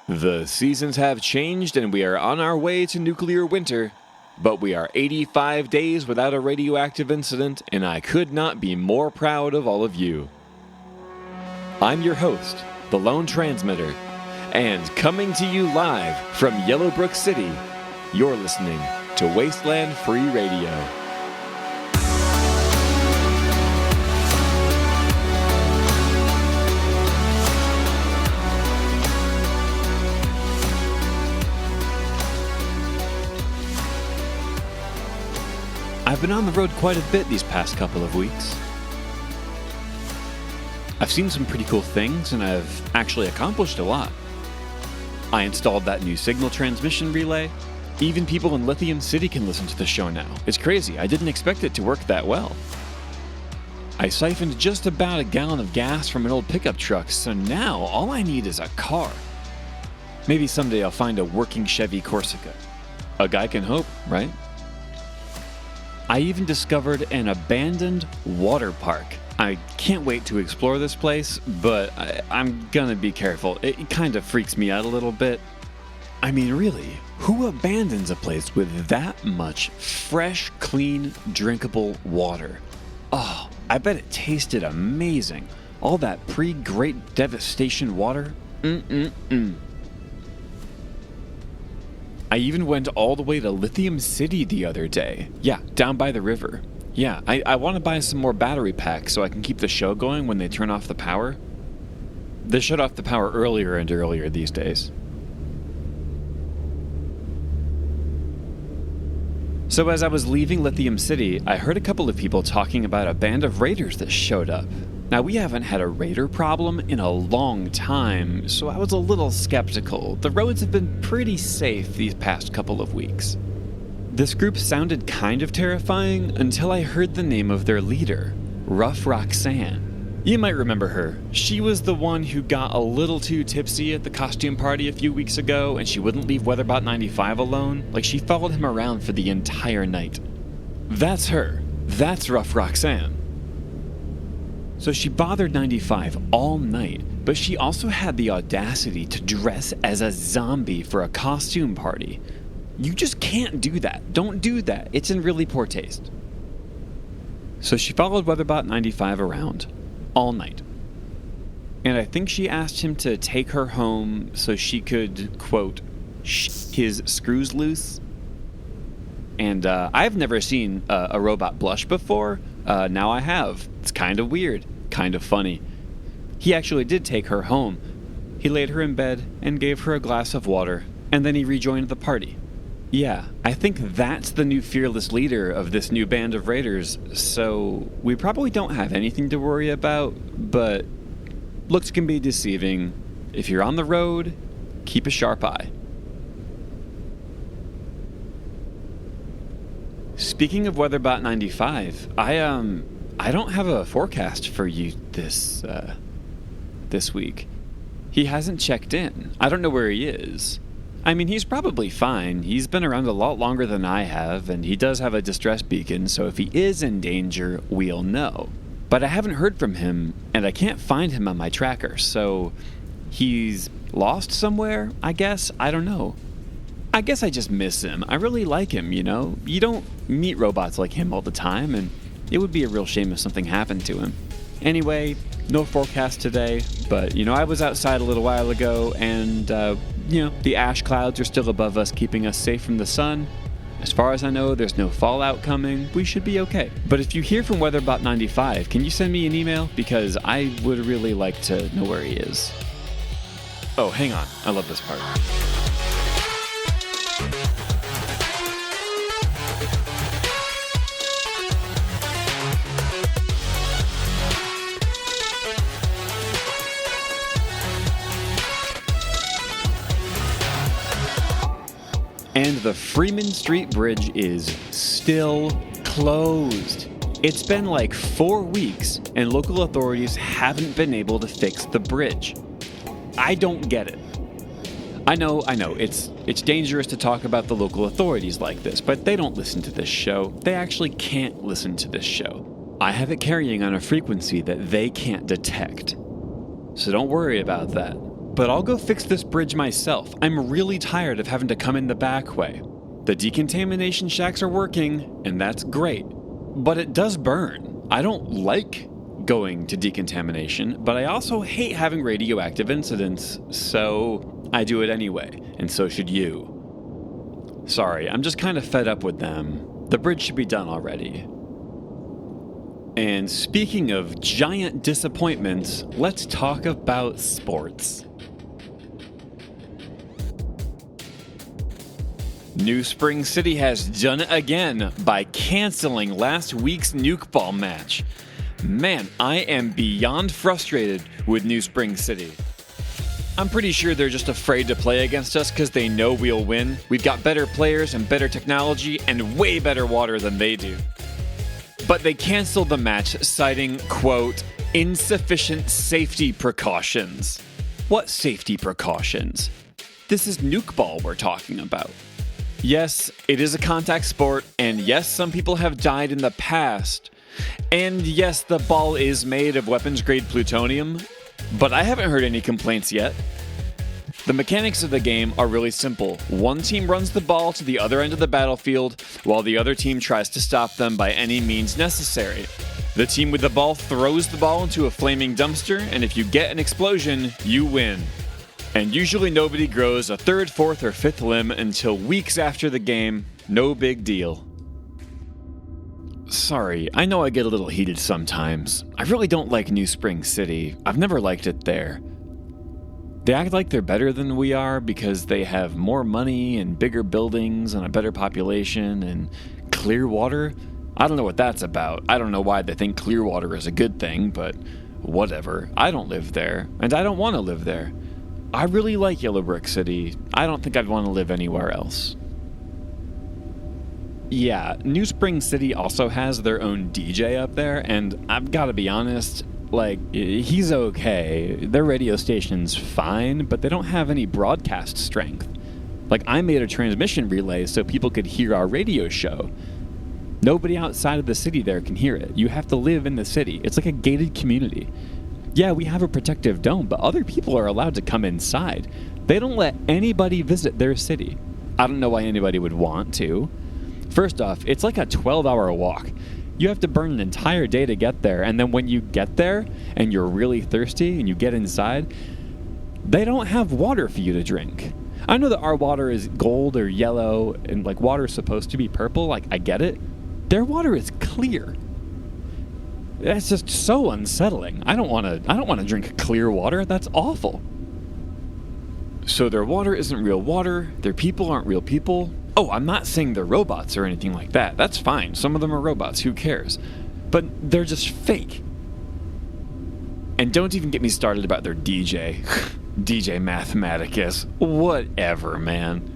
The seasons have changed and we are on our way to nuclear winter, but we are 85 days without a radioactive incident, and I could not be more proud of all of you. I'm your host, the Lone Transmitter, and coming to you live from Yellowbrook City, you're listening to Wasteland Free Radio. I've been on the road quite a bit these past couple of weeks. I've seen some pretty cool things, and I've actually accomplished a lot. I installed that new signal transmission relay. Even people in Lithium City can listen to the show now. It's crazy. I didn't expect it to work that well. I siphoned just about a gallon of gas from an old pickup truck, so now all I need is a car. Maybe someday I'll find a working Chevy Corsica. A guy can hope, right? I even discovered an abandoned water park. I can't wait to explore this place, but I'm gonna be careful. It kind of freaks me out a little bit. I mean, really, who abandons a place with that much fresh, clean, drinkable water? Oh, I bet it tasted amazing. All that pre-Great Devastation water. I even went all the way to Lithium City the other day. Yeah, down by the river. Yeah, I want to buy some more battery packs so I can keep the show going when they turn off the power. They shut off the power earlier and earlier these days. So as I was leaving Lithium City, I heard a couple of people talking about a band of raiders that showed up. Now, we haven't had a raider problem in a long time, so I was a little skeptical. The roads have been pretty safe these past couple of weeks. This group sounded kind of terrifying until I heard the name of their leader, Rough Roxanne. You might remember her. She was the one who got a little too tipsy at the costume party a few weeks ago, and she wouldn't leave Weatherbot 95 alone. Like, she followed him around for the entire night. That's her. That's Rough Roxanne. So she bothered 95 all night, but she also had the audacity to dress as a zombie for a costume party. You just can't do that. Don't do that. It's in really poor taste. So she followed Weatherbot 95 around all night. And I think she asked him to take her home so she could, quote, his screws loose. And I've never seen a robot blush before. Now I have. It's kind of weird, kind of funny. He actually did take her home. He laid her in bed and gave her a glass of water, and then he rejoined the party. Yeah, I think that's the new fearless leader of this new band of raiders, so we probably don't have anything to worry about, but looks can be deceiving. If you're on the road, keep a sharp eye. Speaking of Weatherbot 95, I don't have a forecast for you this week. He hasn't checked in. I don't know where he is. I mean, he's probably fine. He's been around a lot longer than I have, and he does have a distress beacon, so if he is in danger, we'll know. But I haven't heard from him, and I can't find him on my tracker, so he's lost somewhere, I guess? I don't know. I guess I just miss him. I really like him, you know? You don't meet robots like him all the time, and it would be a real shame if something happened to him. Anyway, no forecast today, but, I was outside a little while ago, and, the ash clouds are still above us, keeping us safe from the sun. As far as I know, there's no fallout coming. We should be okay. But if you hear from Weatherbot 95, can you send me an email? Because I would really like to know where he is. Oh, hang on. I love this part. And the Freeman Street Bridge is still closed. It's been like 4 weeks, and local authorities haven't been able to fix the bridge. I don't get it. I know, it's dangerous to talk about the local authorities like this, but they don't listen to this show. They actually can't listen to this show. I have it carrying on a frequency that they can't detect. So don't worry about that. but I'll go fix this bridge myself. I'm really tired of having to come in the back way. The decontamination shacks are working, and that's great. But it does burn. I don't like going to decontamination, but I also hate having radioactive incidents, so I do it anyway, and so should you. Sorry, I'm just kind of fed up with them. The bridge should be done already. And speaking of giant disappointments, let's talk about sports. New Spring City has done it again by canceling last week's nuke ball match. Man, I am beyond frustrated with New Spring City. I'm pretty sure they're just afraid to play against us because they know we'll win. We've got better players and better technology and way better water than they do. But they canceled the match citing, quote, insufficient safety precautions. What safety precautions? This is nuke ball we're talking about. Yes, it is a contact sport, and yes, some people have died in the past. And yes, the ball is made of weapons-grade plutonium, but I haven't heard any complaints yet. The mechanics of the game are really simple. One team runs the ball to the other end of the battlefield, while the other team tries to stop them by any means necessary. The team with the ball throws the ball into a flaming dumpster, and if you get an explosion, you win. And usually nobody grows a third, fourth, or fifth limb until weeks after the game. No big deal. Sorry, I know I get a little heated sometimes. I really don't like New Spring City. I've never liked it there. They act like they're better than we are because they have more money and bigger buildings and a better population and clear water. I don't know what that's about. I don't know why they think clear water is a good thing, but whatever. I don't live there, and I don't want to live there. I really like Yellow Brick City. I don't think I'd want to live anywhere else. Yeah, New Spring City also has their own DJ up there, and I've got to be honest, he's okay. Their radio station's fine, but they don't have any broadcast strength. I made a transmission relay so people could hear our radio show. Nobody outside of the city there can hear it. You have to live in the city. It's like a gated community. Yeah, we have a protective dome, but other people are allowed to come inside. They don't let anybody visit their city. I don't know why anybody would want to. First off, it's like a 12-hour walk. You have to burn an entire day to get there, and then when you get there and you're really thirsty and you get inside, they don't have water for you to drink. I know that our water is gold or yellow and water's supposed to be purple, I get it. Their water is clear. That's just so unsettling. I don't want to drink clear water. That's awful. So their water isn't real water, their people aren't real people. Oh, I'm not saying they're robots or anything like that. That's fine. Some of them are robots. Who cares? But they're just fake. And don't even get me started about their DJ. DJ Mathematicus. Whatever, man.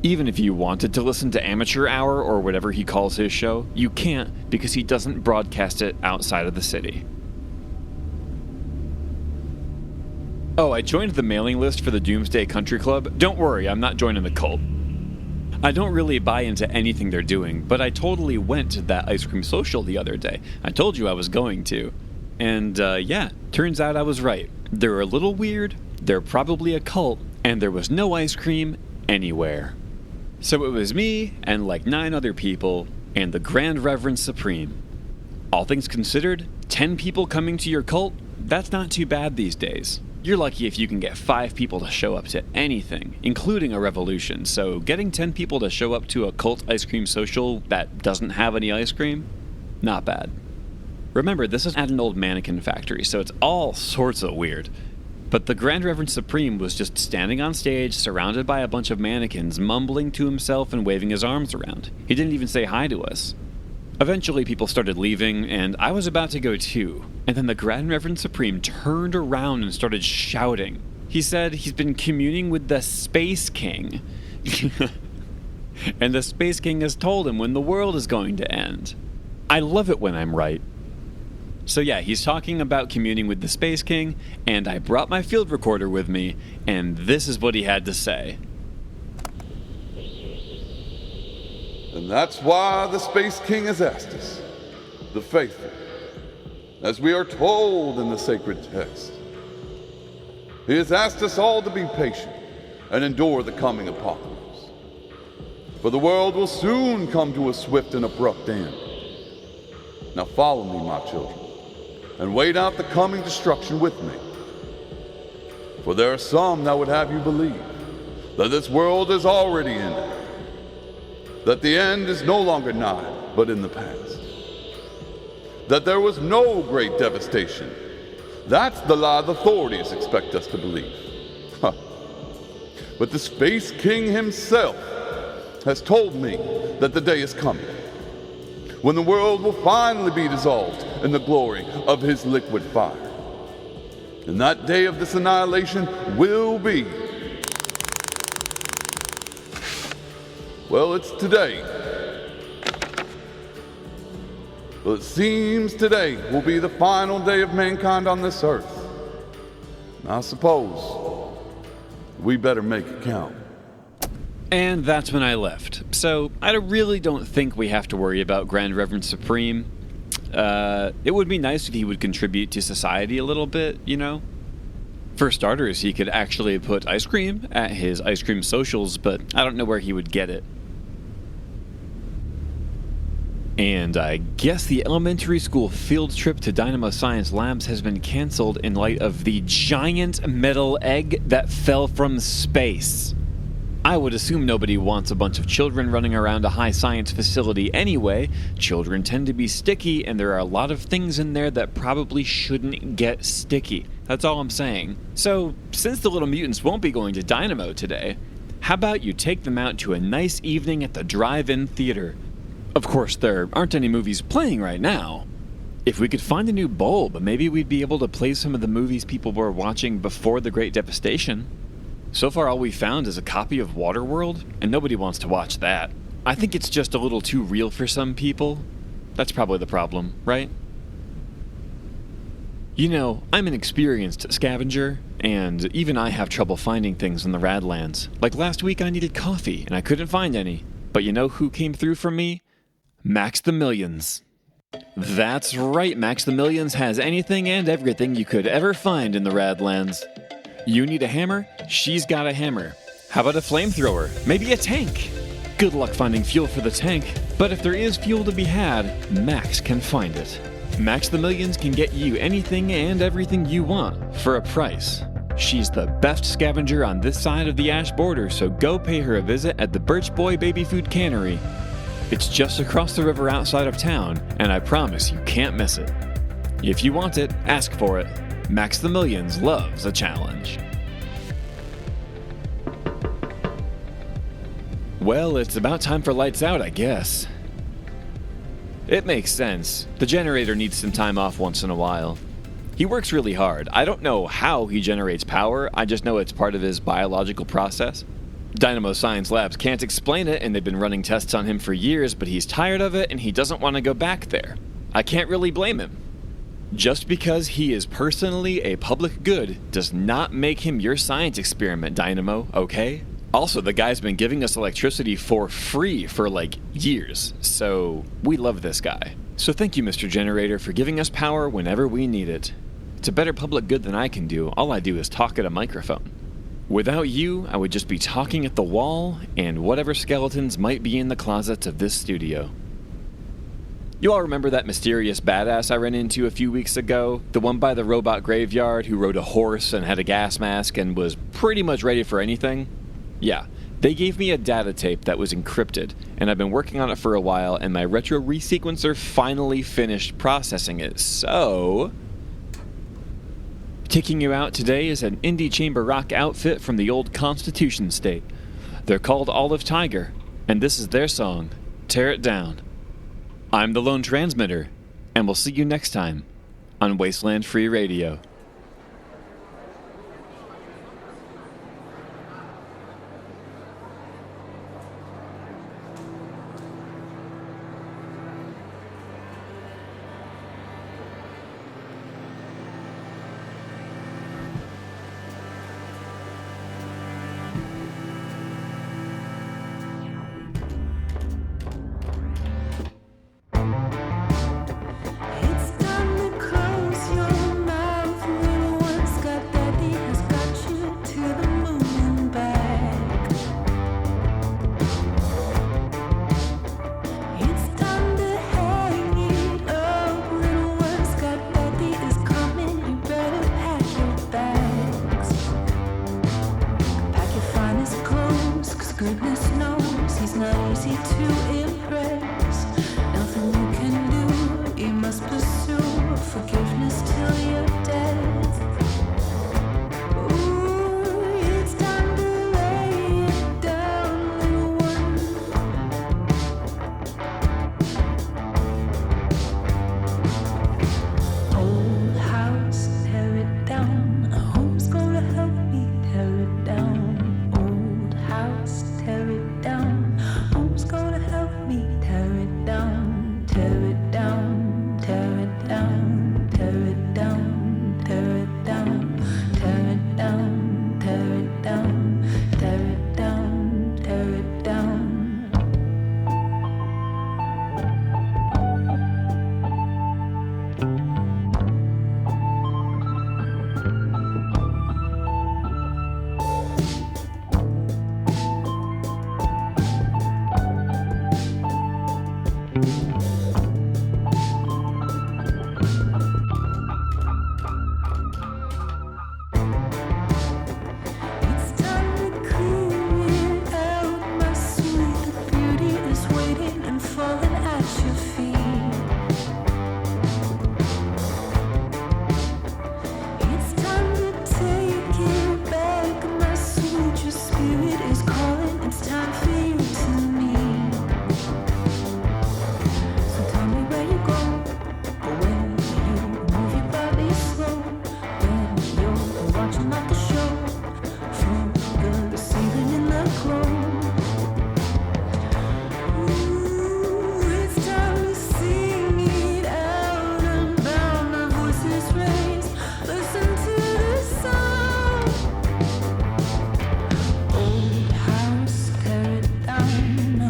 Even if you wanted to listen to Amateur Hour or whatever he calls his show, you can't because he doesn't broadcast it outside of the city. Oh, I joined the mailing list for the Doomsday Country Club. Don't worry, I'm not joining the cult. I don't really buy into anything they're doing, but I totally went to that ice cream social the other day. I told you I was going to. And yeah, turns out I was right. They're a little weird, they're probably a cult, and there was no ice cream anywhere. So it was me and 9 other people and the Grand Reverend Supreme. All things considered, 10 people coming to your cult, that's not too bad these days. You're lucky if you can get 5 people to show up to anything, including a revolution, so getting 10 people to show up to a cult ice cream social that doesn't have any ice cream, not bad. Remember, this is at an old mannequin factory, so it's all sorts of weird. But the Grand Reverend Supreme was just standing on stage, surrounded by a bunch of mannequins, mumbling to himself and waving his arms around. He didn't even say hi to us. Eventually, people started leaving, and I was about to go too. And then the Grand Reverend Supreme turned around and started shouting. He said he's been communing with the Space King. And the Space King has told him when the world is going to end. I love it when I'm right. So yeah, he's talking about communing with the Space King, and I brought my field recorder with me, and this is what he had to say. And that's why the Space King has asked us, the faithful, as we are told in the sacred text, He has asked us all to be patient and endure the coming apocalypse. For the world will soon come to a swift and abrupt end. Now follow me, my children, and wait out the coming destruction with me. For there are some that would have you believe that this world is already ended, that the end is no longer nigh, but in the past, that there was no great devastation. That's the lie the authorities expect us to believe. Huh. But the Space King himself has told me that the day is coming when the world will finally be dissolved in the glory of his liquid fire. And that day of this annihilation will be, well, it's today. Well, it seems today will be the final day of mankind on this earth. I suppose we better make it count. And that's when I left. So I really don't think we have to worry about Grand Reverend Supreme. It would be nice if he would contribute to society a little bit, you know? For starters, he could actually put ice cream at his ice cream socials, but I don't know where he would get it. And I guess the elementary school field trip to Dynamo Science Labs has been canceled in light of the giant metal egg that fell from space. I would assume nobody wants a bunch of children running around a high science facility anyway. Children tend to be sticky, and there are a lot of things in there that probably shouldn't get sticky. That's all I'm saying. So, since the Little Mutants won't be going to Dynamo today, how about you take them out to a nice evening at the drive-in theater? Of course, there aren't any movies playing right now. If we could find a new bulb, maybe we'd be able to play some of the movies people were watching before the Great Devastation. So far, all we found is a copy of Waterworld, and nobody wants to watch that. I think it's just a little too real for some people. That's probably the problem, right? You know, I'm an experienced scavenger, and even I have trouble finding things in the Radlands. Like last week, I needed coffee, and I couldn't find any. But you know who came through for me? Max the Millions. That's right, Max the Millions has anything and everything you could ever find in the Radlands. You need a hammer? She's got a hammer. How about a flamethrower? Maybe a tank? Good luck finding fuel for the tank, but if there is fuel to be had, Max can find it. Max the Millions can get you anything and everything you want for a price. She's the best scavenger on this side of the Ash border, so go pay her a visit at the Birch Boy Baby Food Cannery. It's just across the river outside of town, and I promise you can't miss it. If you want it, ask for it. Max the Millions loves a challenge. Well, it's about time for lights out, I guess. It makes sense. The generator needs some time off once in a while. He works really hard. I don't know how he generates power, I just know it's part of his biological process. Dynamo Science Labs can't explain it, and they've been running tests on him for years, but he's tired of it and he doesn't want to go back there. I can't really blame him. Just because he is personally a public good does not make him your science experiment, Dynamo, okay? Also, the guy's been giving us electricity for free for years, so we love this guy. So thank you, Mr. Generator, for giving us power whenever we need it. It's a better public good than I can do. All I do is talk at a microphone. Without you, I would just be talking at the wall and whatever skeletons might be in the closets of this studio. You all remember that mysterious badass I ran into a few weeks ago? The one by the robot graveyard who rode a horse and had a gas mask and was pretty much ready for anything? Yeah, they gave me a data tape that was encrypted, and I've been working on it for a while, and my retro resequencer finally finished processing it, so... Taking you out today is an indie chamber rock outfit from the old Constitution state. They're called Olive Tiger, and this is their song, Tear It Down. I'm the Lone Transmitter, and we'll see you next time on Wasteland Free Radio. It's time to close your mouth. goodness knows he's not easy to impress. Nothing you can do, you must pursue forgiveness till you're dead. Ooh, it's time to lay it down, little one. Old house, tear it down. Who's gonna help me tear it down? Old house, tear it down. Who's gonna help me tear it down? Tear it down, tear it down, tear it down, tear it down, tear it down, tear it down, tear it down, tear it down. It's time to clear it out, my sweet. The beauty is waiting and falling at your feet. It's time to take it back, my sweet. Your spirit is calling. It's time for you to meet. So tell me where you go, or when you move your body slow, when you're watching like a show from the ceiling in the glow. Ooh, it's time to sing it out and bound. Our voices raised. Listen to the sound. Old house, tear it down.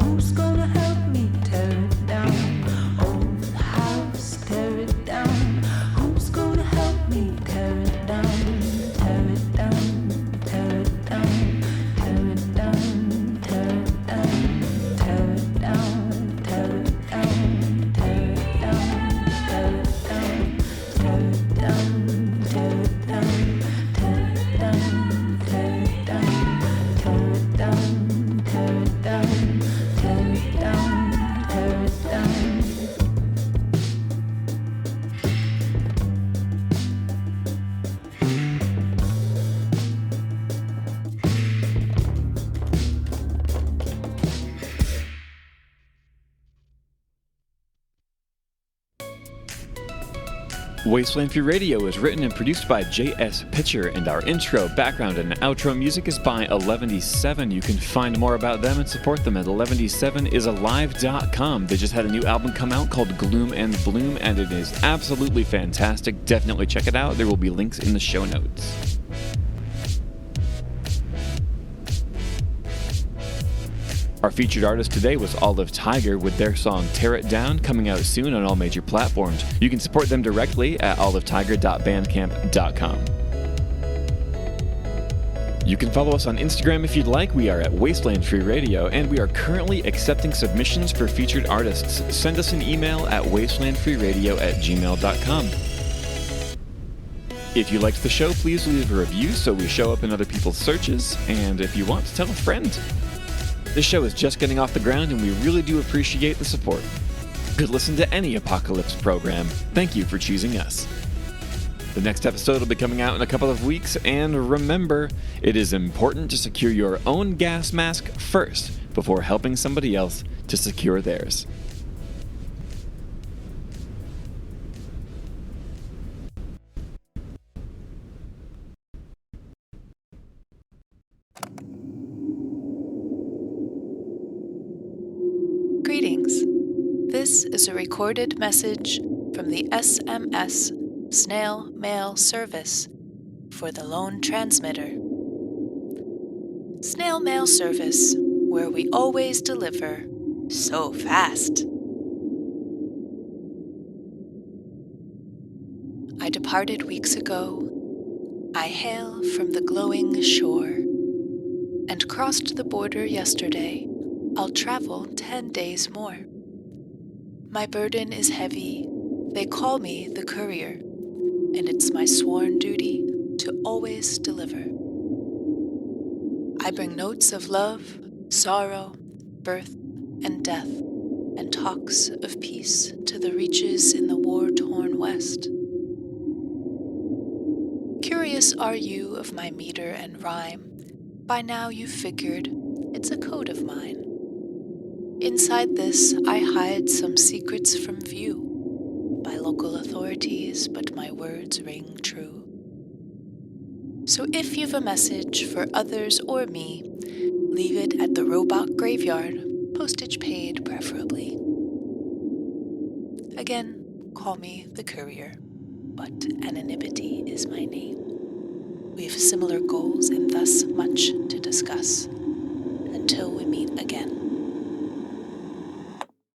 Who's gonna help me tear it down? Old house, tear it down. Who's gonna help me tear it down? Tear it down, tear it down, tear it down, tear it down, tear it down, tear it down, tear it down, tear it down, tear it down, tear it down, tear it down, tear it down, tear it down, tear it down, tear it down, tear it down. Wasteland Free Radio is written and produced by J.S. Pitcher, and our intro, background, and outro music is by 11D7. You can find more about them and support them at 11d7isalive.com. They just had a new album come out called Gloom and Bloom, and it is absolutely fantastic. Definitely check it out. There will be links in the show notes. Our featured artist today was Olive Tiger with their song Tear It Down, coming out soon on all major platforms. You can support them directly at olivetiger.bandcamp.com. You can follow us on Instagram if you'd like. We are at Wasteland Free Radio, and we are currently accepting submissions for featured artists. Send us an email at wastelandfreeradio@gmail.com. If you liked the show, please leave a review so we show up in other people's searches, and if you want, tell a friend. This show is just getting off the ground, and we really do appreciate the support. You could listen to any Apocalypse program. Thank you for choosing us. The next episode will be coming out in a couple of weeks, and remember, it is important to secure your own gas mask first before helping somebody else to secure theirs. Greetings. This is a recorded message from the SMS Snail Mail Service for the Lone Transmitter. Snail Mail Service, where we always deliver so fast. I departed weeks ago. I hail from the glowing shore and crossed the border yesterday. I'll travel 10 days more. My burden is heavy. They call me the courier, and it's my sworn duty to always deliver. I bring notes of love, sorrow, birth, and death, and talks of peace to the reaches in the war-torn West. Curious are you of my meter and rhyme. By now you've figured it's a code of mine. Inside this, I hide some secrets from view by local authorities, but my words ring true. So if you've a message for others or me, leave it at the robot graveyard, postage paid preferably. Again, call me the courier, but anonymity is my name. We have similar goals and thus much to discuss. Until we meet